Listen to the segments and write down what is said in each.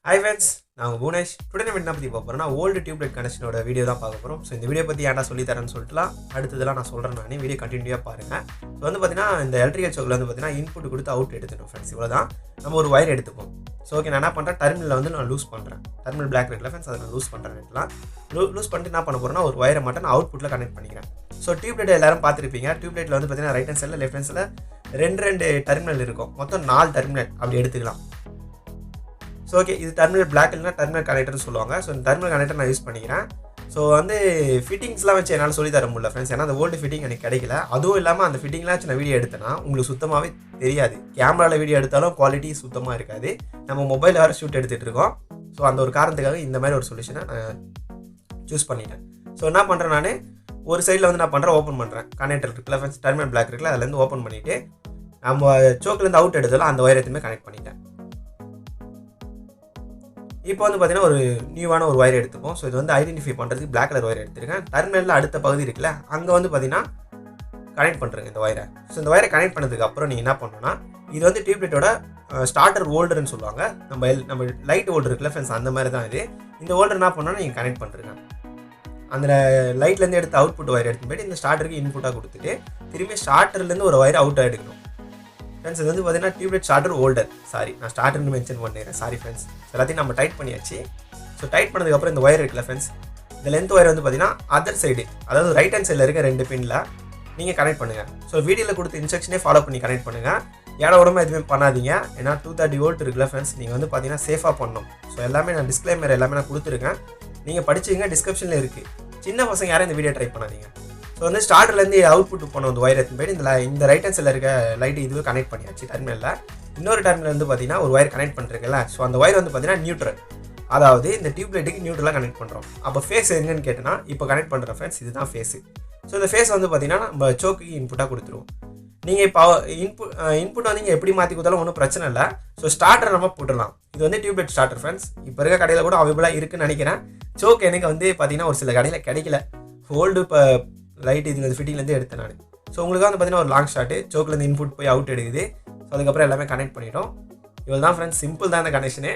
Hi friends, நான் Bhuvanesh. Today நம்ம என்ன பற்றி பார்க்க போகிறோம்னா ஓல்டு டியூப்லைட் கனெக்ஷனோட வீடியோ தான் பார்க்க போகிறோம். ஸோ இந்த வீடியோ பற்றி ஏன்டா சொல்லித்தரேன்னு சொல்லிட்டுலாம் அடுத்ததெல்லாம் நான் சொல்கிறேன். நானே வீடியோ கண்டினியூவாக பாருங்கள். ஸோ பார்த்தீங்கன்னா இந்த எலக்ட்ரிக்கல் சோக்கில் பார்த்தீங்கன்னா இன்புட் கொடுத்து அவுட் எடுத்துட்டோம் ஃப்ரெண்ட்ஸ். இவ்வளோ தான் நம்ம ஒரு ஒயர் எடுத்துப்போம். ஸோ ஓகே, நான் என்ன பண்ணுறேன், டெர்மினலில் நான் லூஸ் பண்ணுறேன். டெர்மினல் பிளாக் இருக்குல்ல ஃப்ரெண்ட்ஸ், அதை நான் லூஸ் பண்ணுறேன். லூஸ் பண்ணிட்டு என்ன பண்ண போகிறேன்னா ஒரு ஒயரை மட்டும் நான் அவுட்புட்டில் கனெக்ட் பண்ணிக்கிறேன். ஸோ டியூப்லைட் எல்லாரும் பார்த்துருப்பீங்க. டியூப்லைட்டில் பார்த்தீங்கன்னா ரைட் ஹேண்ட் சைடில் லெஃப்ட் ஹேண்ட் சைடில் ரெண்டு டெர்மினல் இருக்கும். மொத்தம் 4 டெர்மினல் அப்படி எடுத்துக்கலாம். ஸோ ஓகே, இது டெர்மினல் பிளாக் இல்லைனா டெர்மினல் கனெக்டர்னு சொல்லுவாங்க. ஸோ இந்த டெர்மினல் கனெக்டர் நான் யூஸ் பண்ணிக்கிறேன். ஸோ ஃபிட்டிங்ஸ்லாம் வச்சு என்னால் சொல்லி தர முடியல ஃப்ரெண்ட்ஸ், ஏன்னா அந்த ஓல்டு ஃபிட்டிங் எனக்கு கிடைக்கல. அதுவும் இல்லாமல் அந்த ஃபிட்டிங்லாம் வச்சு நான் வீடியோ எடுத்தேன்னா உங்களுக்கு சுத்தமாகவே தெரியாது. கேமராவில் வீடியோ எடுத்தாலும் குவாலிட்டி சுத்தமாக இருக்காது. நம்ம மொபைலில் வேறு ஷூட் எடுத்துகிட்டு இருக்கோம். ஸோ அந்த ஒரு காரணத்துக்காக இந்த மாதிரி ஒரு சொல்யூஷனை நான் சூஸ் பண்ணிட்டேன். ஸோ என்ன பண்ணுறேன், நான் ஒரு சைடில் நான் பண்ணுறேன், ஓப்பன் பண்ணுறேன். கனெக்டர் இருக்குல்ல ஃப்ரெண்ட்ஸ், டெர்மினல் பிளாக் இருக்குல்ல, அதுலேருந்து ஓப்பன் பண்ணிவிட்டு நம்ம சோக்கிலேருந்து அவுட் எடுத்தாலும் அந்த ஒயர் எதுவுமே கனெக்ட் பண்ணிட்டேன். இப்போ பார்த்தீங்கன்னா ஒரு நியூவான ஒரு ஒயர் எடுத்துப்போம். ஸோ இது ஐடென்டிஃபை பண்ணுறதுக்கு பிளாக் கலர் ஒயர் எடுத்துருக்கேன். டெர்மினலில் அடுத்த பகுதி இருக்குல்ல, அங்கே பார்த்தீங்கன்னா கனெக்ட் பண்ணுறேங்க இந்த ஒயரை. ஸோ இந்த ஒயரை கனெக்ட் பண்ணதுக்கு அப்புறம் நீங்கள் என்ன பண்ணணும்னா, இது டியூப்லைட்டோட ஸ்டார்டர் ஹோல்டர்னு சொல்லுவாங்க. நம்ம லைட் ஹோல்டர் இருக்குல்ல ஃப்ரெண்ட்ஸ், அந்த மாதிரி தான் இது. இந்த ஹோல்டர் என்ன பண்ணணும்னா நீங்கள் கனெக்ட் பண்ணுறீங்க. அந்த லைட்லேருந்து எடுத்து அவுட்புட் ஒயர் எடுத்து போய்ட்டு இந்த ஸ்டார்டருக்கு இன்புட்டாக கொடுத்துட்டு திரும்பி ஸ்டார்டர்லேருந்து ஒரு ஒயர் அவுட் எடுக்கணும் ஃப்ரெண்ட்ஸ். இது பார்த்தீங்கன்னா டியூப்லைட் ஸ்டார்டர் ஹோல்டர். சாரி, நான் ஸ்டார்டர்னு மென்ஷன் பண்ணிடுறேன். சாரி ஃப்ரெண்ட்ஸ், எல்லாத்தையும் நம்ம டைட் பண்ணியாச்சு. ஸோ டைட் பண்ணதுக்கப்புறம் இந்த ஒயர் இருக்குல்ல ஃப்ரெண்ட்ஸ், இந்த லென்த் ஒயர் பார்த்தீங்கன்னா அதர் சைடு, அதாவது ரைட் ஹேண்ட் சைடில் இருக்க 2 பின்னில் நீங்கள் கனெக்ட் பண்ணுங்கள். ஸோ வீடியோவில் கொடுத்த இன்ஸ்ட்ரக்ஷனே ஃபாலோ பண்ணி கனெக்ட் பண்ணுங்கள். ஏட உடம்பு எதுவுமே பண்ணாதீங்க, ஏன்னா 230 வோல்ட் இருக்குல்ல ஃப்ரெண்ட்ஸ், நீங்கள் பார்த்தீங்கன்னா சேஃபாக பண்ணணும். ஸோ எல்லாமே நான் டிஸ்க்ளைமர் எல்லாமே நான் கொடுத்துருக்கேன், நீங்கள் படிச்சுங்க, டிஸ்கிரிப்ஷனில் இருக்குது. சின்ன பசங்க யாரும் இந்த வீடியோ ட்ரை பண்ணாதீங்க. ஸோ ஸ்டார்டர்லேருந்து அவுட்புட் போன அந்த ஒயர் எடுத்து போய்ட்டு இந்த ரைட் ஹேண்ட் சைடில் இருக்க லைட்டு இதுவே கனெக்ட் பண்ணியாச்சு. டெர்மினலில் இன்னொரு டெர்மினல் பார்த்தீங்கன்னா ஒரு ஒயர் கனெக்ட் பண்ணுறீங்கல்ல. ஸோ அந்த ஒயர் பார்த்தீங்கன்னா நியூட்ரல், அதாவது இந்த டியூப்லைட்டுக்கு நியூட்ரலாக கனெக்ட் பண்ணுறோம். அப்போ ஃபேஸ் எங்கன்னு கேட்டேன்னா இப்போ கனெக்ட் பண்ணுற ஃப்ரெண்ட்ஸ், இதுதான் ஃபேஸு. ஸோ இந்த ஃபேஸ் பார்த்தீங்கன்னா நம்ம சோக்குக்கு இன்புட்டாக கொடுத்துருவோம். நீங்கள் இப்போ இன்புட் நீங்கள் எப்படி மாற்றி கொடுத்தாலும் ஒன்றும் பிரச்சனை இல்லை. ஸோ ஸ்டார்டர் நம்ம போட்டுடலாம். இது டியூப்லைட் ஸ்டார்டர் ஃப்ரெண்ட்ஸ், இப்போ இருக்க கடையில் கூட அவைலபிளாக இருக்குன்னு நினைக்கிறேன். சோக்கு எனக்கு பார்த்தீங்கன்னா ஒரு சில கடையில் கிடைக்கல. ஹோல்டு இப்போ லைட் இது ஃபிட்டிங்லேருந்து எடுத்தேன் நான். ஸோ உங்களுக்கு பார்த்தீங்கன்னா ஒரு லாங் ஷாட்டு, சோக்கிலேருந்து இன்புட் போய் அவுட் எடுக்குது. ஸோ அதுக்கப்புறம் எல்லாமே கனெக்ட் பண்ணிட்டோம். இவ்வளோ தான் ஃப்ரெண்ட்ஸ், சிம்பிள் தான் இந்த கனெக்ஷனு.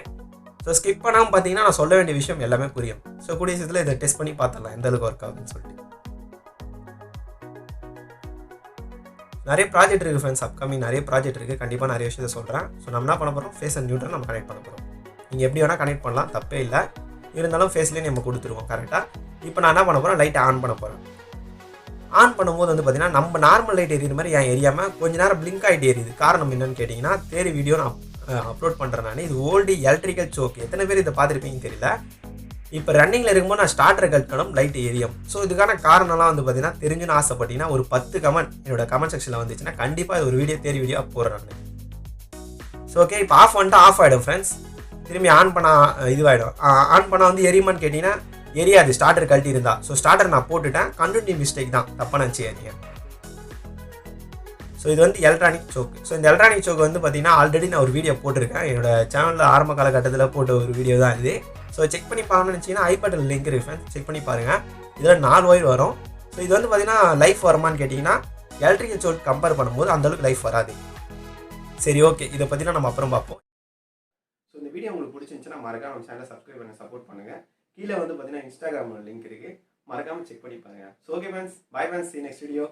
ஸோ ஸ்கிப் பண்ணாமல் பார்த்தீங்கன்னா நான் சொல்ல வேண்டிய விஷயம் எல்லாமே புரியும். ஸோ கூடிய விஷயத்தில் இதை டெஸ்ட் பண்ணி பார்த்துடலாம் எந்த அளவுக்கு ஒர்க் ஆகுதுன்னு சொல்லிட்டு. நிறைய ப்ராஜெக்ட் இருக்குது ஃப்ரெண்ட்ஸ், அப்கமிங் நிறைய ப்ராஜெக்ட் இருக்குது. கண்டிப்பாக நிறைய விஷயத்தை சொல்கிறேன். ஸோ நம்ம என்ன பண்ண போகிறோம், ஃபேஸ் அண்ட் நியூட்ரல் நம்ம கனெக்ட் பண்ண போகிறோம். நீங்கள் எப்படி வேணால் கனெக்ட் பண்ணலாம், தப்பே இல்லை. இருந்தாலும் ஃபேஸ்லேயே நம்ம கொடுத்துருவோம் கரெக்டாக. இப்போ நான் என்ன பண்ண போகிறேன், லைட்டை ஆன் பண்ண போகிறேன். ஆன் பண்ணும்போது பார்த்தீங்கன்னா நம்ம நார்மல் லைட் எரியுற மாதிரி ஏன் எரியாமல் கொஞ்சம் நேரம் பிளிங்க் ஆகிட்டு எரியுது. காரணம் என்னன்னு கேட்டிங்கன்னா, தேடி வீடியோ நான் அப்லோட் பண்ணுறேன் நான். இது ஓல்டு எலக்ட்ரிக்கல் சோக், எத்தனை பேர் இதை பார்த்துருப்பீங்கன்னு தெரியல. இப்போ ரன்னிங்கில் இருக்கும்போது நான் ஸ்டார்டரை கட் பண்ணணும், லைட் எரியும். ஸோ இதுக்கான காரணம்லாம் பார்த்தீங்கன்னா தெரிஞ்சுன்னு ஆசைப்பட்டீங்கன்னா ஒரு 10 கமெண்ட் என்னோட கமெண்ட் செக்ஷனில் வந்துச்சுன்னா கண்டிப்பாக இது ஒரு வீடியோ தேடி வீடியோ போடுறேன் நான். ஸோ ஓகே, இப்போ ஆஃப் பண்ணிட்டு ஆஃப் ஆகிடும் ஃப்ரெண்ட்ஸ். திரும்பி ஆன் பண்ணால் இதுவாகிடும். ஆன் பண்ணால் எரியுமான்னு கேட்டிங்கன்னா எரியாது, ஸ்டார்டர் கழட்டி இருந்தா. ஸோ ஸ்டார்டர் நான் போட்டுட்டேன், கண்டினியூ மிஸ்டேக் தான், தப்பாக நினச்சிக்காதீங்க. ஸோ இது எலக்ட்ரானிக் சோக்கு. ஸோ இந்த எலக்ட்ரானிக் சோக்கு பார்த்தீங்கன்னா ஆல்ரெடி நான் ஒரு வீடியோ போட்டிருக்கேன். என்னோட சேனலில் ஆரம்ப காலகட்டத்தில் போட்ட ஒரு வீடியோ தான் இது. ஸோ செக் பண்ணி பார்க்கணும்னு நினச்சிங்கன்னா ஐ பட்டன் லிங்க் இருக்கு ஃப்ரெண்ட்ஸ், செக் பண்ணி பாருங்கள். இதில் 4 ஒயர் வரும். ஸோ இது பார்த்தீங்கன்னா லைஃப் வருமானு கேட்டிங்கன்னா எலக்ட்ரிக்கல் சோக்கு கம்பேர் பண்ணும்போது அந்தளவுக்கு லைஃப் வராது. சரி ஓகே, இதை பற்றினா நம்ம அப்புறம் பார்ப்போம். ஸோ இந்த வீடியோ உங்களுக்கு பிடிச்சிருந்துச்சுன்னா மறக்காம நம்ம சேனலை சப்ஸ்கிரைப் பண்ணி சப்போர்ட் பண்ணுங்கள். கீழே பார்த்தீங்கன்னா இன்ஸ்டாகிராம் லிங்க் இருக்குது, மறக்காமல் செக் பண்ணி பாருங்கள். So okay friends, bye friends, see you next video.